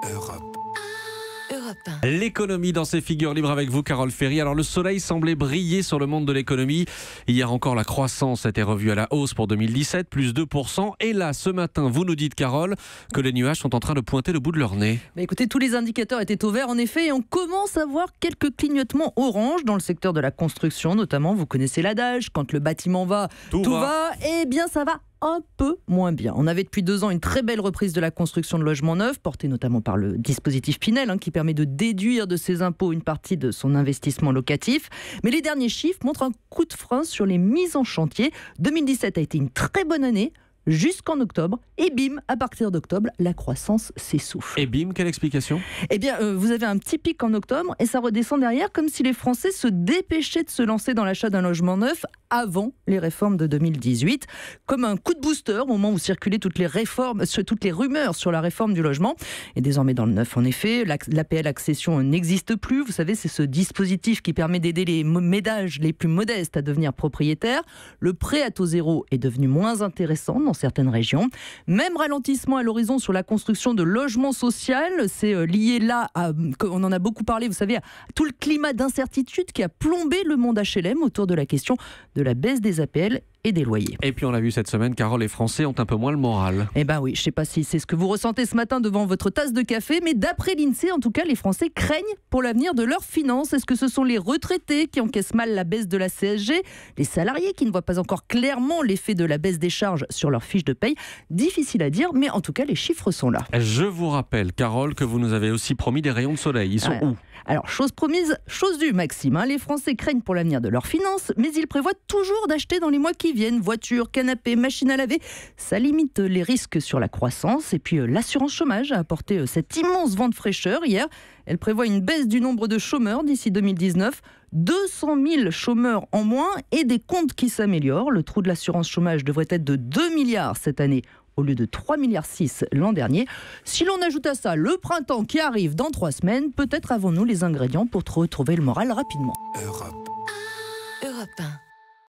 Europe. L'économie dans ses figures libres avec vous, Carole Ferry. Alors le soleil semblait briller sur le monde de l'économie. Hier encore, la croissance a été revue à la hausse pour 2017, plus 2%. Et là, ce matin, vous nous dites, Carole, que les nuages sont en train de pointer le bout de leur nez. Écoutez, tous les indicateurs étaient au vert en effet et on commence à voir quelques clignotements orange dans le secteur de la construction notamment. Vous connaissez l'adage, quand le bâtiment va, tout va. Eh bien ça va un peu moins bien. On avait depuis 2 ans une très belle reprise de la construction de logements neufs, portée notamment par le dispositif Pinel, qui permet de déduire de ses impôts une partie de son investissement locatif. Mais les derniers chiffres montrent un coup de frein sur les mises en chantier. 2017 a été une très bonne année, jusqu'en octobre, et bim, à partir d'octobre, la croissance s'essouffle. Et bim, quelle explication ? Eh bien, vous avez un petit pic en octobre et ça redescend derrière comme si les Français se dépêchaient de se lancer dans l'achat d'un logement neuf avant les réformes de 2018, comme un coup de booster au moment où circulaient toutes les rumeurs sur la réforme du logement. Et désormais dans le neuf, en effet, l'APL accession n'existe plus. Vous savez, c'est ce dispositif qui permet d'aider les ménages les plus modestes à devenir propriétaires. Le prêt à taux zéro est devenu moins intéressant dans certaines régions. Même ralentissement à l'horizon sur la construction de logements sociaux. C'est lié là, on en a beaucoup parlé, vous savez, à tout le climat d'incertitude qui a plombé le monde HLM autour de la question de la baisse des APL et des loyers. Et puis on l'a vu cette semaine, Carole, les Français ont un peu moins le moral. Eh ben oui, je ne sais pas si c'est ce que vous ressentez ce matin devant votre tasse de café, mais d'après l'INSEE, en tout cas, les Français craignent pour l'avenir de leurs finances. Est-ce que ce sont les retraités qui encaissent mal la baisse de la CSG, les salariés qui ne voient pas encore clairement l'effet de la baisse des charges sur leur fiche de paye? Difficile à dire, mais en tout cas, les chiffres sont là. Je vous rappelle, Carole, que vous nous avez aussi promis des rayons de soleil. Ils sont où ? Alors, chose promise, chose due, Maxime. Les Français craignent pour l'avenir de leurs finances, mais ils prévoient toujours d'acheter dans les mois qui viennent. Voitures, canapés, machines à laver. Ça limite les risques sur la croissance. Et puis, l'assurance chômage a apporté cet immense vent de fraîcheur hier. Elle prévoit une baisse du nombre de chômeurs d'ici 2019. 200 000 chômeurs en moins et des comptes qui s'améliorent. Le trou de l'assurance chômage devrait être de 2 milliards cette année, au lieu de 3,6 milliards l'an dernier. Si l'on ajoute à ça le printemps qui arrive dans 3 semaines, peut-être avons-nous les ingrédients pour retrouver le moral rapidement. Europe. Europe 1.